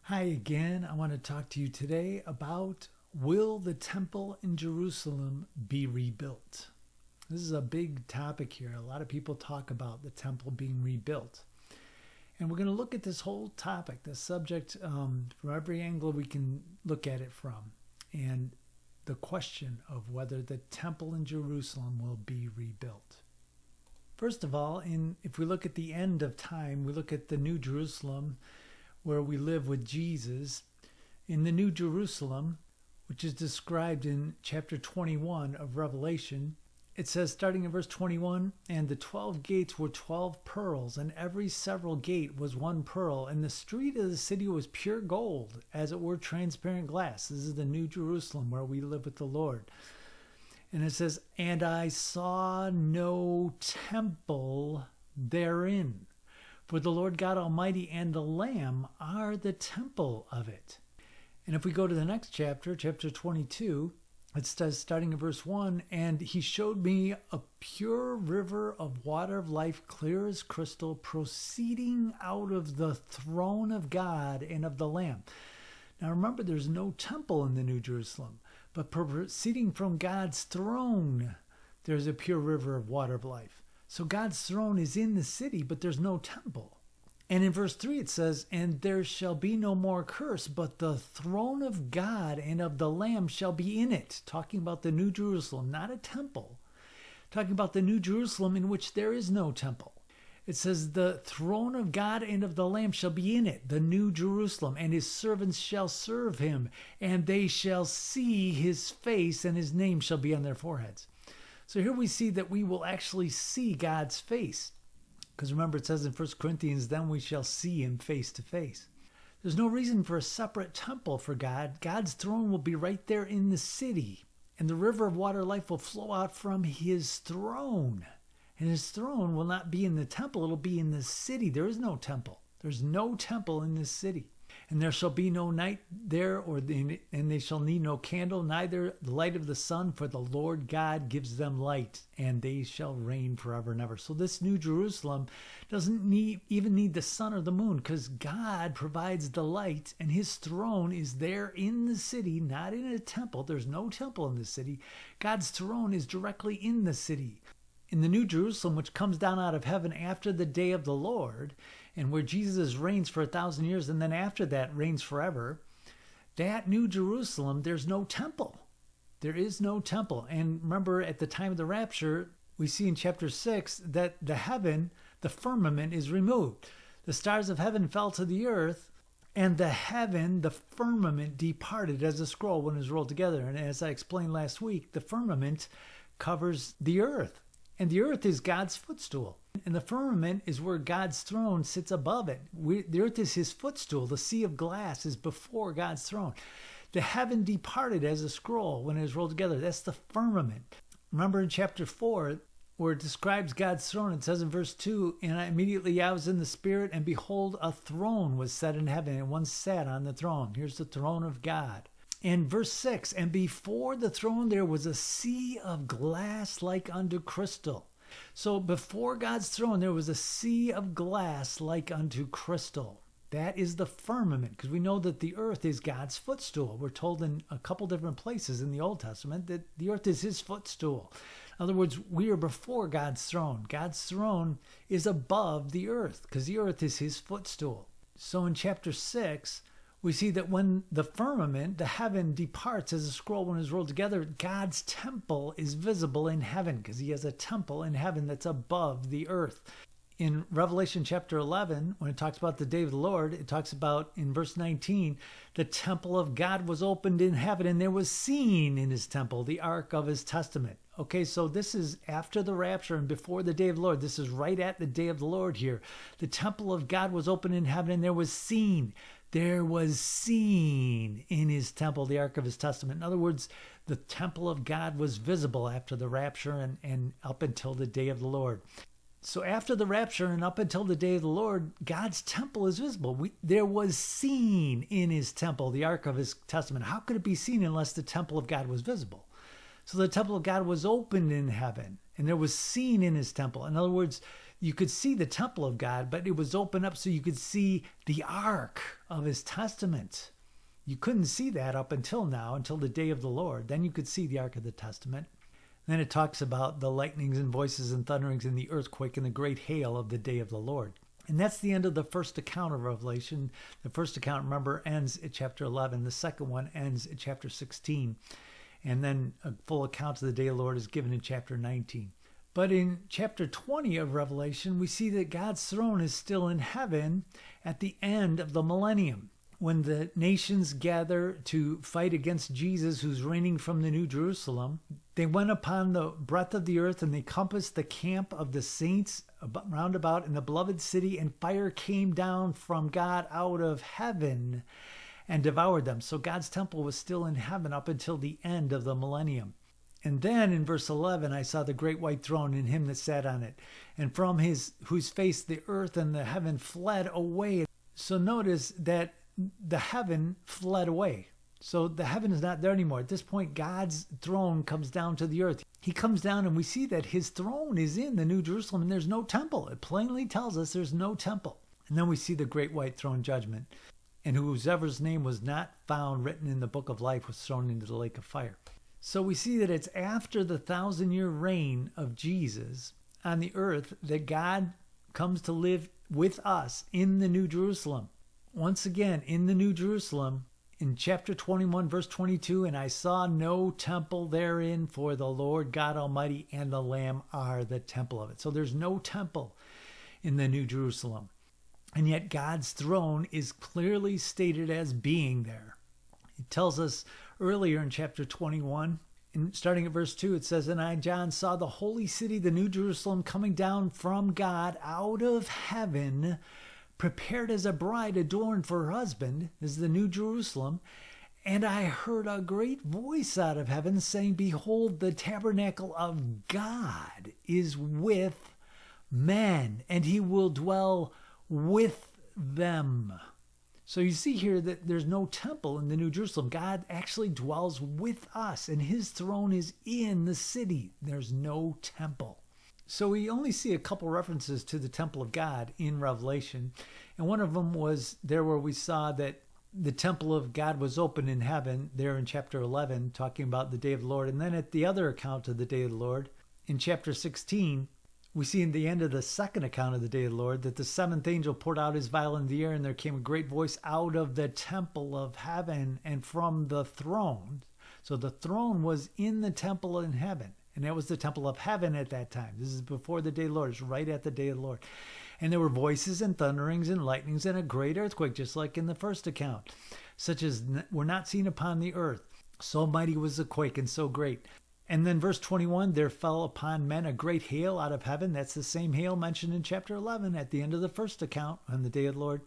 Hi again. I want to talk to you today about, will the temple in Jerusalem be rebuilt? This is a big topic here. A lot of people talk about the temple being rebuilt. And we're going to look at this whole topic, this subject, from every angle we can look at it from. And the question of whether the temple in Jerusalem will be rebuilt. First of all, if we look at the end of time, we look at the New Jerusalem, where we live with Jesus. In the New Jerusalem, which is described in chapter 21 of Revelation, it says, starting in verse 21, "And the 12 gates were 12 pearls, and every several gate was one pearl, and the street of the city was pure gold, as it were transparent glass." This is the New Jerusalem where we live with the Lord. And it says, "And I saw no temple therein. For the Lord God Almighty and the Lamb are the temple of it." And if we go to the next chapter, chapter 22, it says, starting in verse 1, "And he showed me a pure river of water of life, clear as crystal, proceeding out of the throne of God and of the Lamb." Now remember, there's no temple in the New Jerusalem, but proceeding from God's throne, there's a pure river of water of life. So God's throne is in the city, but there's no temple. And in verse 3 it says, "And there shall be no more curse, but the throne of God and of the Lamb shall be in it." Talking about the New Jerusalem, not a temple. Talking about the New Jerusalem in which there is no temple. It says, "The throne of God and of the Lamb shall be in it," the New Jerusalem, "and his servants shall serve him, and they shall see his face, and his name shall be on their foreheads." So here we see that we will actually see God's face. Because remember, it says in 1 Corinthians, "Then we shall see him face to face." There's no reason for a separate temple for God. God's throne will be right there in the city. And the river of water life will flow out from his throne. And his throne will not be in the temple, it'll be in the city. There is no temple. There's no temple in this city. "And there shall be no night there, and they shall need no candle, neither the light of the sun, for the Lord God gives them light, and they shall reign forever and ever." So this New Jerusalem doesn't even need the sun or the moon, because God provides the light, and his throne is there in the city, not in a temple. There's no temple in the city. God's throne is directly in the city. In the New Jerusalem, which comes down out of heaven after the day of the Lord, and where Jesus reigns for 1,000 years, and then after that reigns forever, that New Jerusalem, there's no temple. There is no temple. And remember, at the time of the rapture, we see in chapter 6 that the heaven, the firmament, is removed. The stars of heaven fell to the earth, and the heaven, the firmament, departed as a scroll when it was rolled together. And as I explained last week, the firmament covers the earth. And the earth is God's footstool. And the firmament is where God's throne sits above it. The earth is his footstool. The sea of glass is before God's throne. The heaven departed as a scroll when it was rolled together. That's the firmament. Remember in chapter 4, where it describes God's throne, it says in verse 2, "And immediately I was in the Spirit, and behold, a throne was set in heaven, and one sat on the throne." Here's the throne of God. In verse 6, "And before the throne there was a sea of glass like unto crystal." So before God's throne there was a sea of glass like unto crystal. That is the firmament, because we know that the earth is God's footstool. We're told in a couple different places in the Old Testament that the earth is his footstool. In other words, we are before God's throne. God's throne is above the earth, because the earth is his footstool. So in chapter 6, we see that when the firmament, the heaven, departs as a scroll when it's rolled together, God's temple is visible in heaven, because he has a temple in heaven that's above the earth. In Revelation chapter 11, when it talks about the day of the Lord, it talks about, in verse 19, "The temple of God was opened in heaven, and there was seen in his temple the ark of his testament." Okay, so this is after the rapture and before the day of the Lord. This is right at the day of the Lord here. The temple of God was opened in heaven, and there was seen. There was seen in his temple the ark of his testament. In other words, the temple of God was visible after the rapture and up until the day of the Lord. So after the rapture and up until the day of the Lord, God's temple is visible. There was seen in his temple the ark of his testament. How could it be seen unless the temple of God was visible? So the temple of God was opened in heaven, and there was seen in his temple. In other words, you could see the temple of God, but it was open up so you could see the ark of his testament. You couldn't see that up until now, until the day of the Lord. Then you could see the ark of the testament. Then it talks about the lightnings and voices and thunderings and the earthquake and the great hail of the day of the Lord. And that's the end of the first account of Revelation. The first account, remember, ends at chapter 11. The second one ends at chapter 16. And then a full account of the day of the Lord is given in chapter 19. But in chapter 20 of Revelation, we see that God's throne is still in heaven at the end of the millennium, when the nations gather to fight against Jesus, who's reigning from the New Jerusalem. They went upon the breadth of the earth, and they compassed the camp of the saints round about in the beloved city, and fire came down from God out of heaven and devoured them. So God's temple was still in heaven up until the end of the millennium. And then in verse 11, I saw the great white throne and him that sat on it, and from whose face the earth and the heaven fled away. So notice that the heaven fled away. So the heaven is not there anymore. At this point, God's throne comes down to the earth. He comes down, and we see that his throne is in the New Jerusalem, and there's no temple. It plainly tells us there's no temple. And then we see the great white throne judgment, and whosoever's name was not found written in the book of life was thrown into the lake of fire. So we see that it's after the 1,000-year reign of Jesus on the earth that God comes to live with us in the New Jerusalem. Once again, in the New Jerusalem, in chapter 21, verse 22, and I saw no temple therein, for the Lord God Almighty and the Lamb are the temple of it. So there's no temple in the New Jerusalem. And yet God's throne is clearly stated as being there. It tells us earlier in chapter 21, and starting at verse 2, it says, And I, John, saw the holy city, the New Jerusalem, coming down from God out of heaven, prepared as a bride adorned for her husband. This is the New Jerusalem. And I heard a great voice out of heaven saying, Behold, the tabernacle of God is with men, and he will dwell with them. So you see here that there's no temple in the New Jerusalem. God actually dwells with us, and his throne is in the city. There's no temple. So we only see a couple references to the temple of God in Revelation. And one of them was there where we saw that the temple of God was open in heaven, there in chapter 11, talking about the day of the Lord. And then at the other account of the day of the Lord, in chapter 16, we see in the end of the second account of the day of the Lord that the seventh angel poured out his vial in the air, and there came a great voice out of the temple of heaven and from the throne. So the throne was in the temple in heaven, and that was the temple of heaven at that time. This is before the day of the Lord. It's right at the day of the Lord. And there were voices and thunderings and lightnings and a great earthquake, just like in the first account, such as were not seen upon the earth. So mighty was the quake and so great. And then verse 21, there fell upon men a great hail out of heaven. That's the same hail mentioned in chapter 11 at the end of the first account on the day of the Lord.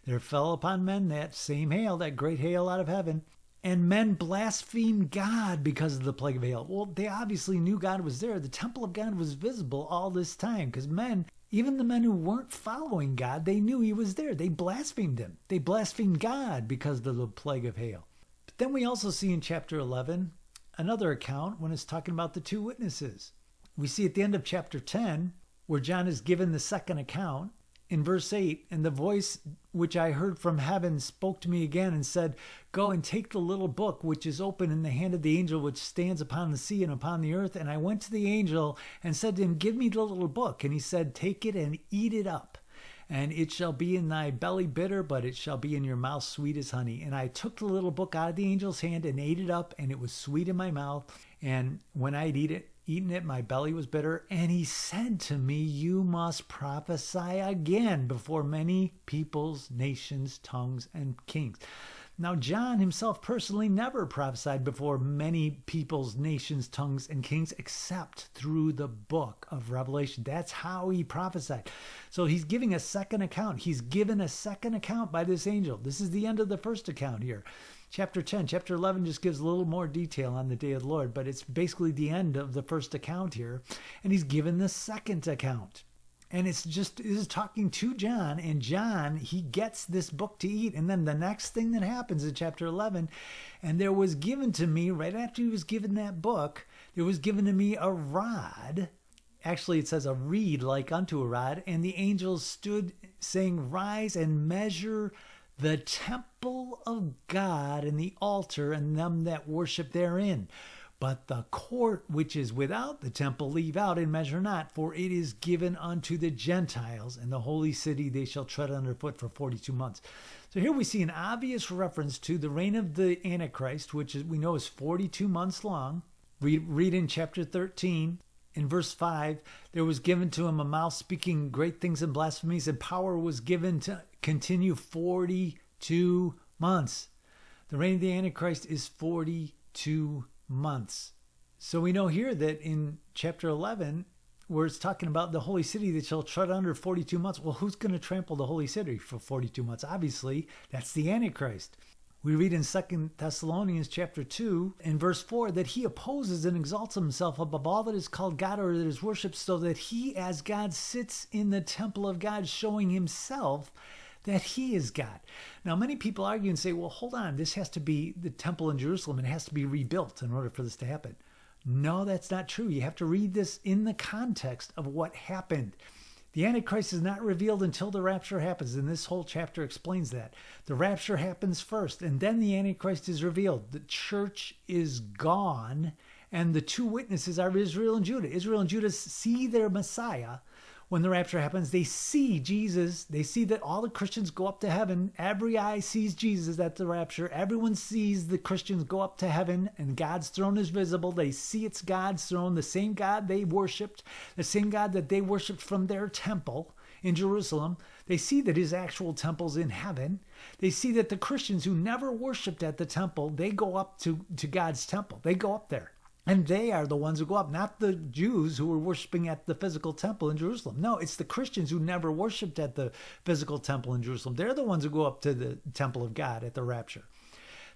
There fell upon men that same hail, that great hail out of heaven. And men blasphemed God because of the plague of hail. Well, they obviously knew God was there. The temple of God was visible all this time because men, even the men who weren't following God, they knew he was there. They blasphemed him. They blasphemed God because of the plague of hail. But then we also see in chapter 11 another account when it's talking about the two witnesses. We see at the end of chapter 10 where John is given the second account in verse 8, and the voice which I heard from heaven spoke to me again and said, Go and take the little book which is open in the hand of the angel which stands upon the sea and upon the earth. And I went to the angel and said to him, Give me the little book. And he said, Take it and eat it up. And it shall be in thy belly bitter, but it shall be in your mouth sweet as honey. And I took the little book out of the angel's hand and ate it up, and it was sweet in my mouth. And when I had eaten it, my belly was bitter. And he said to me, You must prophesy again before many peoples, nations, tongues, and kings. Now, John himself personally never prophesied before many peoples, nations, tongues, and kings, except through the book of Revelation. That's how he prophesied. So he's giving a second account. He's given a second account by this angel. This is the end of the first account here. Chapter 10, chapter 11 just gives a little more detail on the day of the Lord, but it's basically the end of the first account here. And he's given the second account. And this is talking to John, and John, he gets this book to eat. And then the next thing that happens in chapter 11, and there was given to me, right after he was given that book, there was given to me a rod, Actually, it says a reed like unto a rod. And the angels stood saying, rise and measure the temple of God and the altar and them that worship therein. But the court which is without the temple leave out and measure not, for it is given unto the Gentiles, and the holy city they shall tread underfoot for 42 months. So here we see an obvious reference to the reign of the Antichrist, which we know is 42 months long. Read in chapter 13. In verse 5, there was given to him a mouth speaking great things and blasphemies, and power was given to continue 42 months. The reign of the Antichrist is 42 months. So we know here that in chapter 11, where it's talking about the holy city that shall tread under 42 months. Well, who's going to trample the holy city for 42 months? Obviously, that's the Antichrist. We read in 2 Thessalonians chapter 2 in verse 4 that he opposes and exalts himself above all that is called God or that is worshipped, so that he as God sits in the temple of God, showing himself that he is God. Now, many people argue and say, well, hold on, this has to be the temple in Jerusalem. It has to be rebuilt in order for this to happen. No, that's not true. You have to read this in the context of what happened. The Antichrist is not revealed until the rapture happens, and this whole chapter explains that. The rapture happens first, and then the Antichrist is revealed. The church is gone, and the two witnesses are Israel and Judah. Israel and Judah see their Messiah. When the rapture happens, they see Jesus. They see that all the Christians go up to heaven. Every eye sees Jesus at the rapture. Everyone sees the Christians go up to heaven, and God's throne is visible. They see it's God's throne, the same God they worshiped, the same God that they worshiped from their temple in Jerusalem. They see that his actual temple's in heaven. They see that the Christians who never worshiped at the temple, they go up to God's temple. They go up there. And they are the ones who go up, not the Jews who were worshiping at the physical temple in Jerusalem. No, it's the Christians who never worshiped at the physical temple in Jerusalem. They're the ones who go up to the temple of God at the rapture.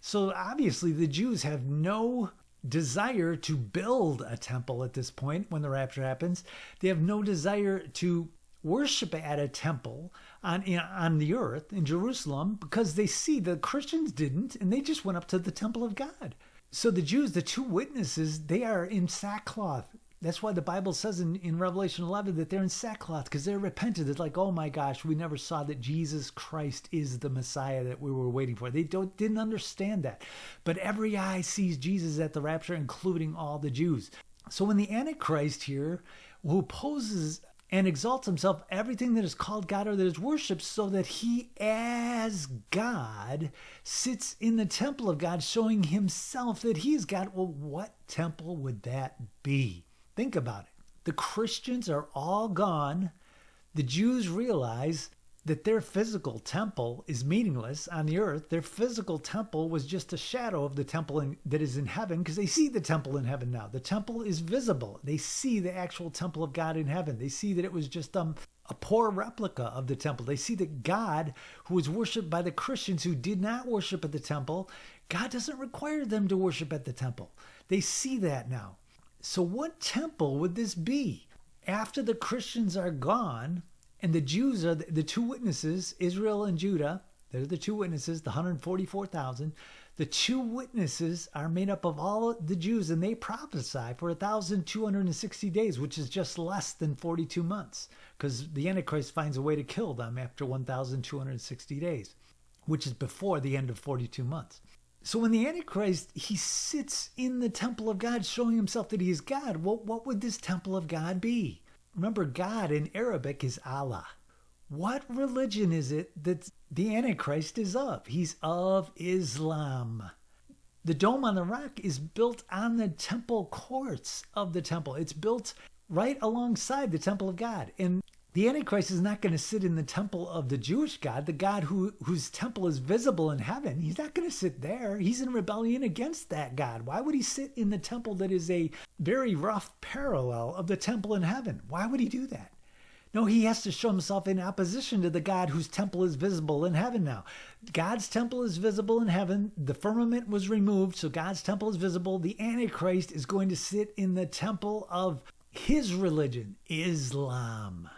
So obviously the Jews have no desire to build a temple at this point when the rapture happens. They have no desire to worship at a temple on the earth in Jerusalem, because they see the Christians didn't, and they just went up to the temple of God. So the Jews, the two witnesses, they are in sackcloth. That's why the Bible says in Revelation 11 that they're in sackcloth, because they're repentant. It's like, oh my gosh, we never saw that Jesus Christ is the Messiah that we were waiting for. They didn't understand that. But every eye sees Jesus at the rapture, including all the Jews. So when the Antichrist here, who opposes and exalts himself, everything that is called God or that is worshipped, so that he as God sits in the temple of God, showing himself that he is God. Well, what temple would that be? Think about it. The Christians are all gone. The Jews realize that their physical temple is meaningless on the earth. Their physical temple was just a shadow of the temple that is in heaven, because they see the temple in heaven now. The temple is visible. They see the actual temple of God in heaven. They see that it was just a poor replica of the temple. They see that God, who was worshipped by the Christians who did not worship at the temple, God doesn't require them to worship at the temple. They see that now. So what temple would this be? After the Christians are gone, and the Jews are the two witnesses, Israel and Judah. They're the two witnesses, the 144,000. The two witnesses are made up of all the Jews, and they prophesy for 1,260 days, which is just less than 42 months, because the Antichrist finds a way to kill them after 1,260 days, which is before the end of 42 months. So when the Antichrist, he sits in the temple of God, showing himself that he is God, what would this temple of God be? Remember, God in Arabic is Allah. What religion is it that the Antichrist is of? He's of Islam. The Dome on the Rock is built on the temple courts of the temple. It's built right alongside the temple of God. And the Antichrist is not going to sit in the temple of the Jewish God, the God whose temple is visible in heaven. He's not going to sit there. He's in rebellion against that God. Why would he sit in the temple that is a very rough parallel of the temple in heaven? Why would he do that? No, he has to show himself in opposition to the God whose temple is visible in heaven now. God's temple is visible in heaven. The firmament was removed, so God's temple is visible. The Antichrist is going to sit in the temple of his religion, Islam.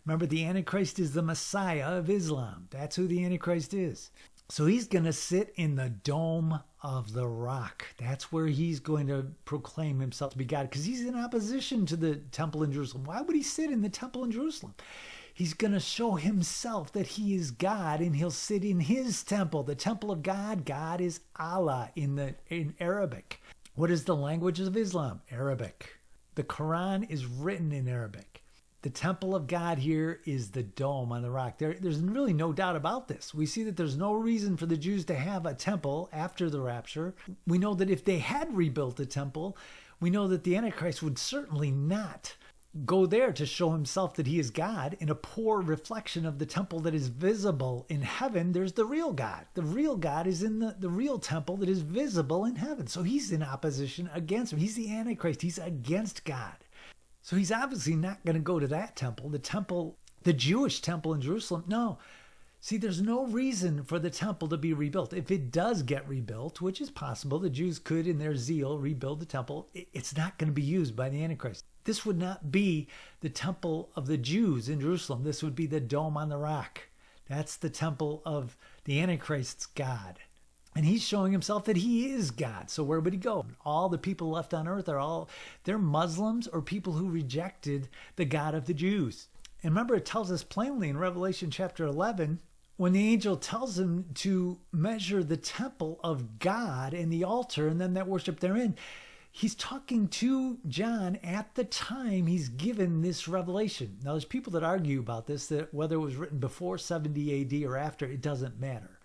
Remember, the Antichrist is the Messiah of Islam. That's who the Antichrist is. So he's going to sit in the dome of the rock. That's where he's going to proclaim himself to be God, because he's in opposition to the temple in Jerusalem. Why would he sit in the temple in Jerusalem? He's going to show himself that he is God, and he'll sit in his temple, the temple of God. God is Allah in Arabic. What is the language of Islam? Arabic. The Quran is written in Arabic. The temple of God here is the dome on the rock. There's really no doubt about this. We see that there's no reason for the Jews to have a temple after the rapture. We know that if they had rebuilt the temple, we know that the Antichrist would certainly not go there to show himself that he is God in a poor reflection of the temple that is visible in heaven. There's the real God. The real God is in the real temple that is visible in heaven. So he's in opposition against him. He's the Antichrist. He's against God. So he's obviously not going to go to that temple, the Jewish temple in Jerusalem. No. See, there's no reason for the temple to be rebuilt. If it does get rebuilt, which is possible, the Jews could, in their zeal, rebuild the temple. It's not going to be used by the Antichrist. This would not be the temple of the Jews in Jerusalem. This would be the dome on the rock. That's the temple of the Antichrist's God. And he's showing himself that he is God. So where would he go? All the people left on earth they're Muslims or people who rejected the God of the Jews. And remember, it tells us plainly in Revelation chapter 11, when the angel tells him to measure the temple of God and the altar and them that worship therein, he's talking to John at the time he's given this revelation. Now, there's people that argue about this, that whether it was written before 70 AD or after, it doesn't matter.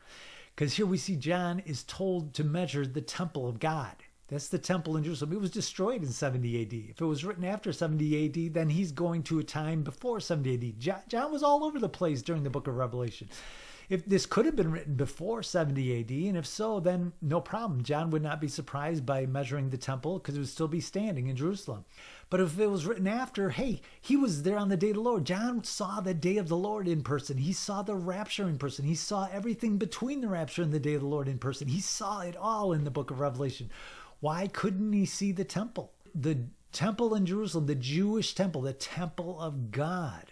Because here we see John is told to measure the temple of God. That's the temple in Jerusalem. It was destroyed in 70 AD. If it was written after 70 AD, then he's going to a time before 70 AD. John was all over the place during the book of Revelation. If this could have been written before 70 AD, and if so, then no problem. John would not be surprised by measuring the temple because it would still be standing in Jerusalem. But if it was written after, hey, he was there on the day of the Lord. John saw the day of the Lord in person. He saw the rapture in person. He saw everything between the rapture and the day of the Lord in person. He saw it all in the book of Revelation. Why couldn't he see the temple? The temple in Jerusalem, the Jewish temple, the temple of God.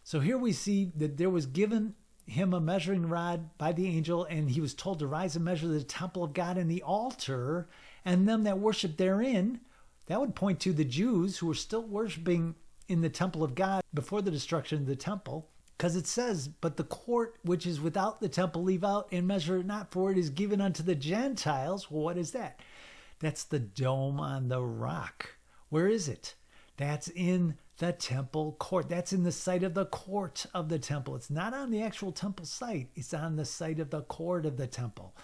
So here we see that there was given him a measuring rod by the angel, and he was told to rise and measure the temple of God and the altar and them that worship therein. That would point to the Jews who were still worshiping in the temple of God before the destruction of the temple, because it says, but the court which is without the temple leave out and measure it not, for it is given unto the Gentiles. Well, what is that? That's the dome on the rock. Where is it? That's in the temple court. That's in the site of the court of the temple. It's not on the actual temple site. It's on the site of the court of the temple.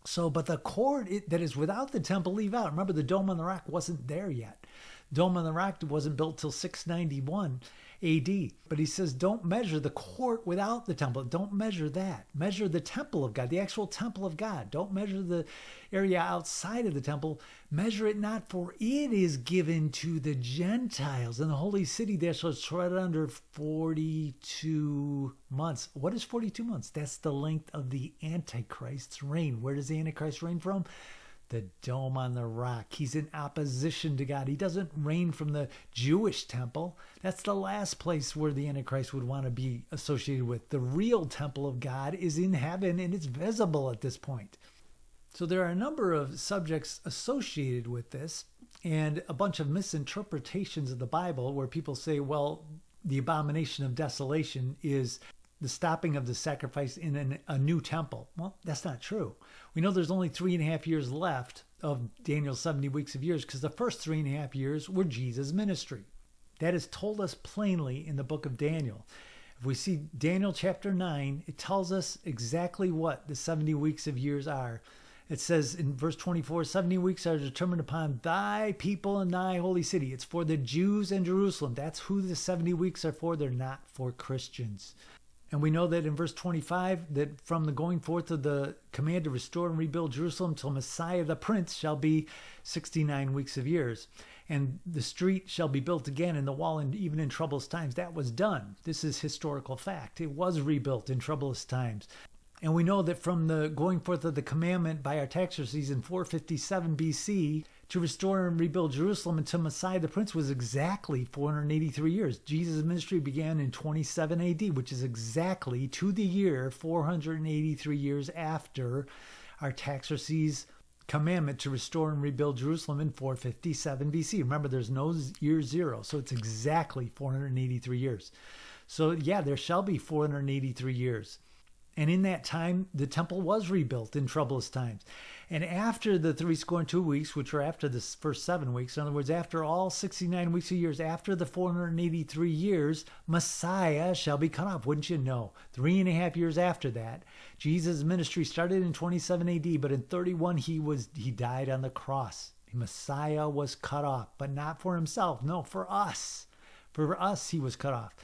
So, but the court that is without the temple leave out. Remember, the dome on the rock wasn't there yet. Dome on the rock wasn't built till 691 AD. But he says, don't measure the court without the temple. Don't measure that. Measure the temple of God, the actual temple of God. Don't measure the area outside of the temple. Measure it not, for it is given to the Gentiles. And the holy city there shall tread under 42 months. What is 42 months? That's the length of the Antichrist's reign. Where does the Antichrist reign from? The dome on the rock. He's in opposition to God. He doesn't reign from the Jewish temple. That's the last place where the Antichrist would want to be associated with. The real temple of God is in heaven, and it's visible at this point. So there are a number of subjects associated with this, and a bunch of misinterpretations of the Bible where people say, well, the abomination of desolation is the stopping of the sacrifice in a new temple. Well, that's not true. We know there's only 3.5 years left of Daniel's 70 weeks of years, because the first 3.5 years were Jesus' ministry. That is told us plainly in the book of Daniel. If we see Daniel chapter 9, it tells us exactly what the 70 weeks of years are. It says in verse 24, 70 weeks are determined upon thy people and thy holy city. It's for the Jews and Jerusalem. That's who the 70 weeks are for. They're not for Christians. And we know that in verse 25, that from the going forth of the command to restore and rebuild Jerusalem till Messiah the Prince shall be 69 weeks of years. And the street shall be built again, and the wall, and even in troublous times. That was done. This is historical fact. It was rebuilt in troublous times. And we know that from the going forth of the commandment by Artaxerxes in 457 BC to restore and rebuild Jerusalem until Messiah the Prince was exactly 483 years. Jesus' ministry began in 27 AD, which is exactly to the year 483 years after Artaxerxes' commandment to restore and rebuild Jerusalem in 457 BC. Remember, there's no year zero, so it's exactly 483 years. So yeah, there shall be 483 years. And in that time, the temple was rebuilt in troublous times. And after the 62 weeks, which were after the first 7 weeks, in other words, after all 69 weeks of years, after the 483 years, Messiah shall be cut off. Wouldn't you know? 3.5 years after that, Jesus' ministry started in 27 AD, but in 31 he died on the cross. Messiah was cut off, but not for himself. No, for us. For us he was cut off.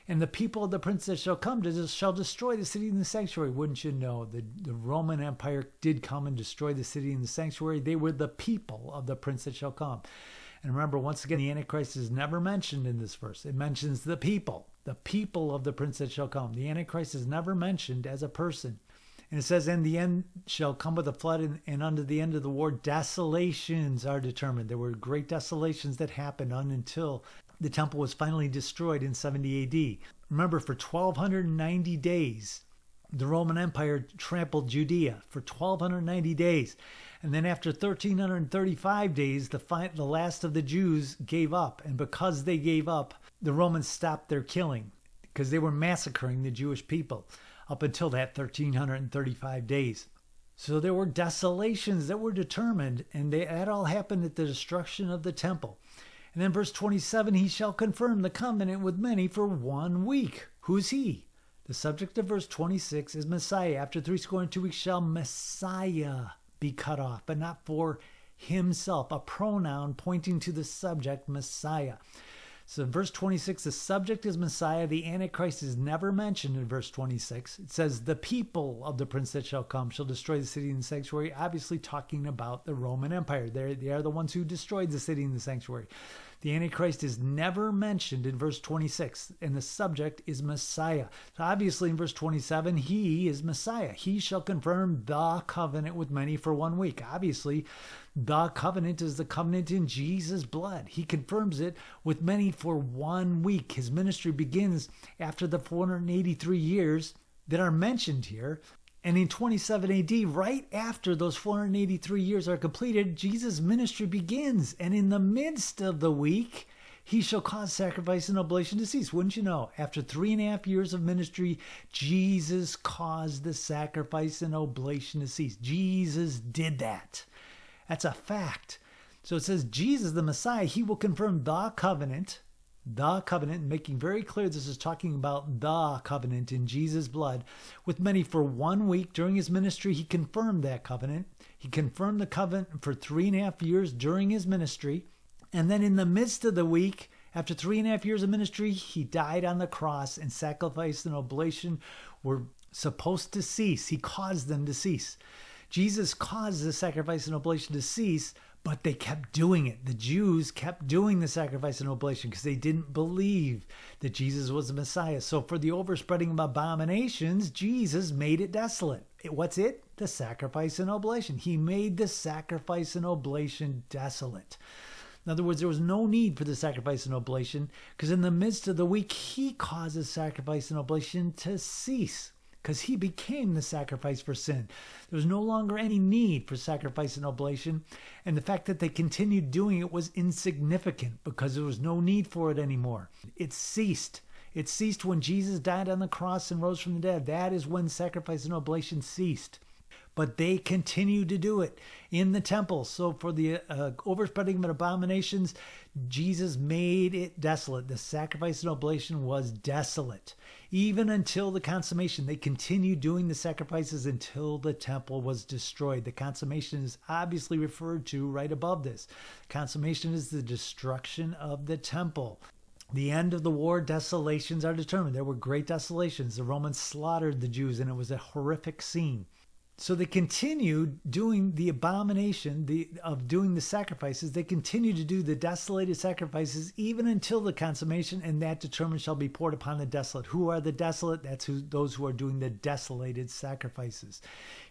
And the people of the prince that shall come shall destroy the city and the sanctuary. Wouldn't you know? The Roman Empire did come and destroy the city and the sanctuary. They were the people of the prince that shall come. And remember, once again, the Antichrist is never mentioned in this verse. It mentions the people of the prince that shall come. The Antichrist is never mentioned as a person. And it says, and the end shall come with a flood, and unto the end of the war, desolations are determined. There were great desolations that happened until the temple was finally destroyed in 70 AD. Remember, for 1,290 days, the Roman Empire trampled Judea for 1,290 days. And then after 1,335 days, the last of the Jews gave up. And because they gave up, the Romans stopped their killing because they were massacring the Jewish people up until that 1,335 days. So there were desolations that were determined, and that all happened at the destruction of the temple. And then verse 27, he shall confirm the covenant with many for 1 week. Who's he? The subject of verse 26 is Messiah. After 62 weeks shall Messiah be cut off, but not for himself. A pronoun pointing to the subject, Messiah. So in verse 26, the subject is Messiah. The Antichrist is never mentioned in verse 26. It says, the people of the prince that shall come shall destroy the city and the sanctuary, obviously talking about the Roman Empire. They are the ones who destroyed the city and the sanctuary. The Antichrist is never mentioned in verse 26, and the subject is Messiah. So obviously in verse 27, he is Messiah. He shall confirm the covenant with many for 1 week. Obviously, the covenant is the covenant in Jesus' blood. He confirms it with many for 1 week. His ministry begins after the 483 years that are mentioned here. And in 27 AD, right after those 483 years are completed, Jesus' ministry begins. And in the midst of the week, he shall cause sacrifice and oblation to cease. Wouldn't you know? After 3.5 years of ministry, Jesus caused the sacrifice and oblation to cease. Jesus did that. That's a fact. So it says, Jesus, the Messiah, he will confirm the covenant, making very clear this is talking about the covenant in Jesus' blood with many for 1 week. During his ministry, he confirmed that covenant. He confirmed the covenant for 3.5 years during his ministry. And then in the midst of the week, after 3.5 years of ministry, he died on the cross, and sacrifice and oblation were supposed to cease. He caused them to cease. Jesus caused the sacrifice and oblation to cease, but they kept doing it. The Jews kept doing the sacrifice and oblation because they didn't believe that Jesus was the Messiah. So for the overspreading of abominations, Jesus made it desolate. What's it? The sacrifice and oblation. He made the sacrifice and oblation desolate. In other words, there was no need for the sacrifice and oblation because in the midst of the week, he causes sacrifice and oblation to cease, because he became the sacrifice for sin. There was no longer any need for sacrifice and oblation, and the fact that they continued doing it was insignificant because there was no need for it anymore. It ceased. It ceased when Jesus died on the cross and rose from the dead. That is when sacrifice and oblation ceased. But they continued to do it in the temple. So for the overspreading of abominations, Jesus made it desolate. The sacrifice and oblation was desolate. Even until the consummation, they continued doing the sacrifices until the temple was destroyed. The consummation is obviously referred to right above this. Consummation is the destruction of the temple. The end of the war, desolations are determined. There were great desolations. The Romans slaughtered the Jews, and it was a horrific scene. So they continued doing the abomination of doing the sacrifices. They continue to do the desolated sacrifices even until the consummation, and that determined shall be poured upon the desolate. Who are the desolate? That's those who are doing the desolated sacrifices.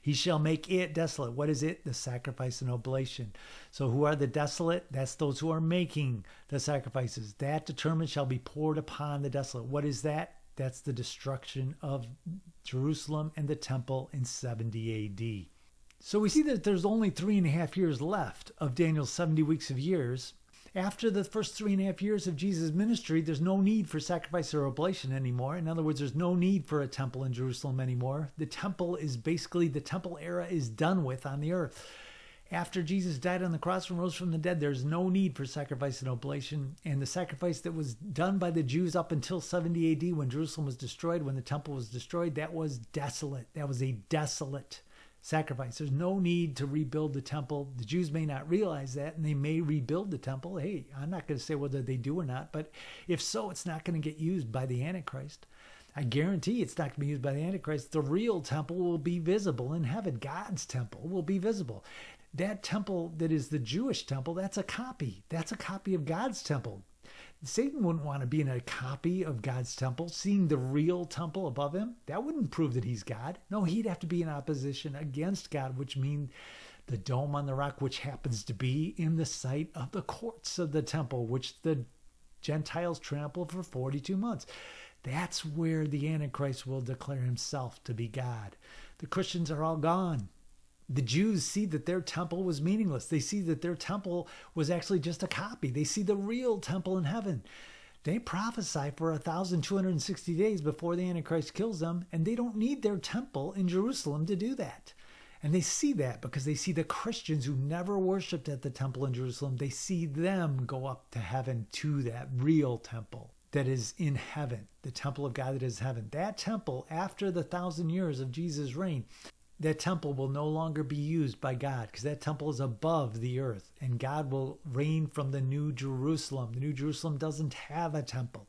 He shall make it desolate. What is it? The sacrifice and oblation. So who are the desolate? That's those who are making the sacrifices. That determined shall be poured upon the desolate. What is that? That's the destruction of Jerusalem and the temple in 70 AD. So we see that there's only 3.5 years left of Daniel's 70 weeks of years. After the first 3.5 years of Jesus' ministry, there's no need for sacrifice or oblation anymore. In other words, there's no need for a temple in Jerusalem anymore. The temple era is done with on the earth. After Jesus died on the cross and rose from the dead, there's no need for sacrifice and oblation. And the sacrifice that was done by the Jews up until 70 AD when Jerusalem was destroyed, when the temple was destroyed, that was desolate. That was a desolate sacrifice. There's no need to rebuild the temple. The Jews may not realize that, and they may rebuild the temple. Hey, I'm not going to say whether they do or not, but if so, it's not going to get used by the Antichrist. I guarantee it's not going to be used by the Antichrist. The real temple will be visible in heaven. God's temple will be visible. That temple that is the Jewish temple, that's a copy. That's a copy of God's temple. Satan wouldn't want to be in a copy of God's temple, seeing the real temple above him. That wouldn't prove that he's God. No, he'd have to be in opposition against God, which means the dome on the rock, which happens to be in the site of the courts of the temple, which the Gentiles trampled for 42 months. That's where the Antichrist will declare himself to be God. The Christians are all gone. The Jews see that their temple was meaningless. They see that their temple was actually just a copy. They see the real temple in heaven. They prophesy for 1,260 days before the Antichrist kills them, and they don't need their temple in Jerusalem to do that. And they see that because they see the Christians who never worshiped at the temple in Jerusalem. They see them go up to heaven to that real temple that is in heaven, the temple of God that is heaven. That temple, after the 1,000 years of Jesus' reign, that temple will no longer be used by God because that temple is above the earth, and God will reign from the New Jerusalem. The New Jerusalem doesn't have a temple.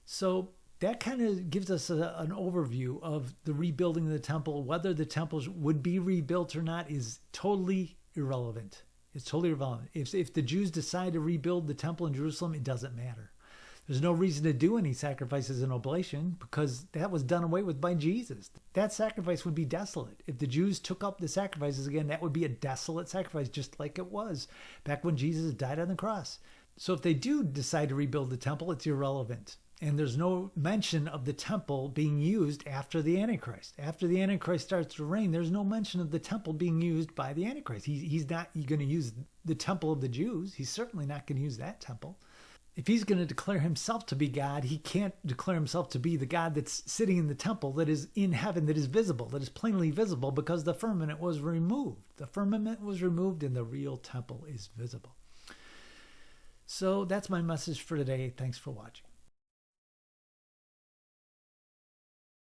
So that kind of gives us an overview of the rebuilding of the temple. Whether the temple would be rebuilt or not is totally irrelevant. It's totally irrelevant. If the Jews decide to rebuild the temple in Jerusalem, it doesn't matter. There's no reason to do any sacrifices and oblation because that was done away with by Jesus. That sacrifice would be desolate. If the Jews took up the sacrifices again, that would be a desolate sacrifice, just like it was back when Jesus died on the cross. So if they do decide to rebuild the temple, it's irrelevant. And there's no mention of the temple being used after the Antichrist. After the Antichrist starts to reign, there's no mention of the temple being used by the Antichrist. He's not going to use the temple of the Jews. He's certainly not going to use that temple. If he's going to declare himself to be God, he can't declare himself to be the God that's sitting in the temple that is in heaven, that is visible, that is plainly visible because the firmament was removed. The firmament was removed and the real temple is visible. So that's my message for today. Thanks for watching.